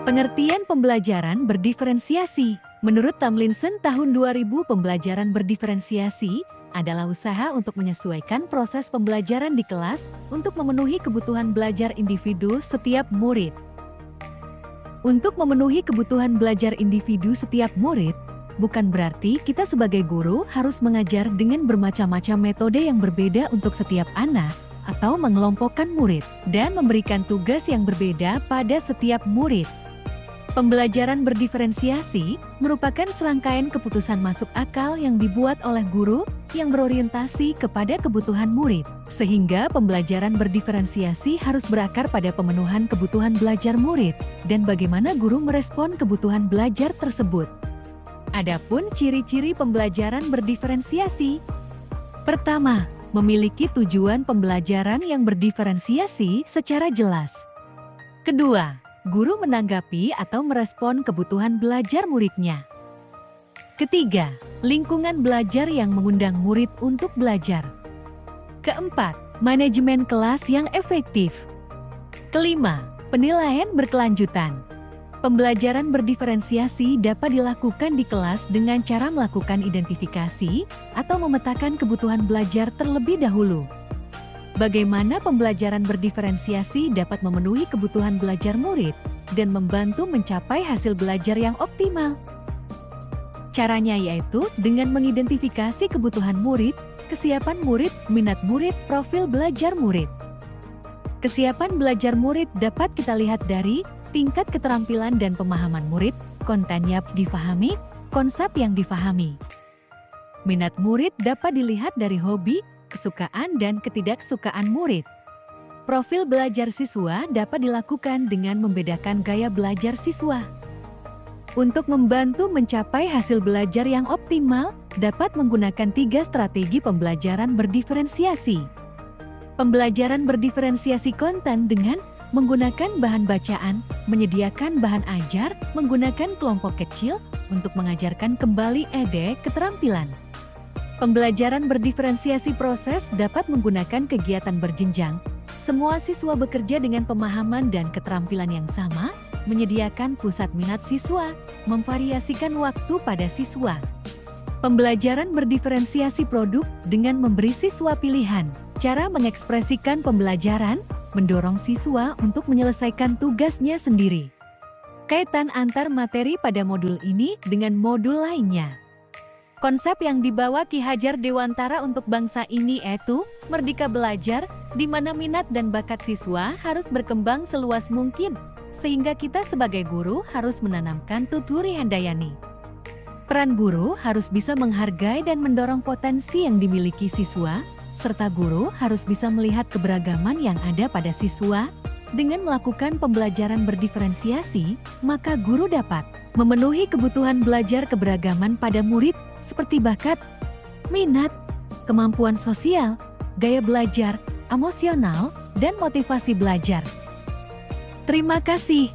Pengertian pembelajaran berdiferensiasi. Menurut Tomlinson tahun 2000, pembelajaran berdiferensiasi adalah usaha untuk menyesuaikan proses pembelajaran di kelas untuk memenuhi kebutuhan belajar individu setiap murid. Untuk memenuhi kebutuhan belajar individu setiap murid, bukan berarti kita sebagai guru harus mengajar dengan bermacam-macam metode yang berbeda untuk setiap anak, atau mengelompokkan murid, dan memberikan tugas yang berbeda pada setiap murid. Pembelajaran berdiferensiasi merupakan serangkaian keputusan masuk akal yang dibuat oleh guru yang berorientasi kepada kebutuhan murid, sehingga pembelajaran berdiferensiasi harus berakar pada pemenuhan kebutuhan belajar murid dan bagaimana guru merespon kebutuhan belajar tersebut. Adapun ciri-ciri pembelajaran berdiferensiasi. Pertama, memiliki tujuan pembelajaran yang berdiferensiasi secara jelas. Kedua, guru menanggapi atau merespon kebutuhan belajar muridnya. Ketiga, lingkungan belajar yang mengundang murid untuk belajar. Keempat, manajemen kelas yang efektif. Kelima, penilaian berkelanjutan. Pembelajaran berdiferensiasi dapat dilakukan di kelas dengan cara melakukan identifikasi atau memetakan kebutuhan belajar terlebih dahulu. Bagaimana pembelajaran berdiferensiasi dapat memenuhi kebutuhan belajar murid dan membantu mencapai hasil belajar yang optimal? Caranya yaitu dengan mengidentifikasi kebutuhan murid, kesiapan murid, minat murid, profil belajar murid. Kesiapan belajar murid dapat kita lihat dari tingkat keterampilan dan pemahaman murid, konten yang difahami, konsep yang difahami. Minat murid dapat dilihat dari hobi, kesukaan dan ketidaksukaan murid. Profil belajar siswa dapat dilakukan dengan membedakan gaya belajar siswa. Untuk membantu mencapai hasil belajar yang optimal, dapat menggunakan 3 strategi pembelajaran berdiferensiasi. Pembelajaran berdiferensiasi konten dengan menggunakan bahan bacaan, menyediakan bahan ajar, menggunakan kelompok kecil untuk mengajarkan kembali keterampilan. Pembelajaran berdiferensiasi proses dapat menggunakan kegiatan berjenjang. Semua siswa bekerja dengan pemahaman dan keterampilan yang sama, menyediakan pusat minat siswa, memvariasikan waktu pada siswa. Pembelajaran berdiferensiasi produk dengan memberi siswa pilihan, cara mengekspresikan pembelajaran, mendorong siswa untuk menyelesaikan tugasnya sendiri. Kaitan antar materi pada modul ini dengan modul lainnya. Konsep yang dibawa Ki Hajar Dewantara untuk bangsa ini yaitu Merdeka Belajar, di mana minat dan bakat siswa harus berkembang seluas mungkin, sehingga kita sebagai guru harus menanamkan tuturi handayani. Peran guru harus bisa menghargai dan mendorong potensi yang dimiliki siswa, serta guru harus bisa melihat keberagaman yang ada pada siswa. Dengan melakukan pembelajaran berdiferensiasi, maka guru dapat memenuhi kebutuhan belajar keberagaman pada murid, seperti bakat, minat, kemampuan sosial, gaya belajar, emosional, dan motivasi belajar. Terima kasih.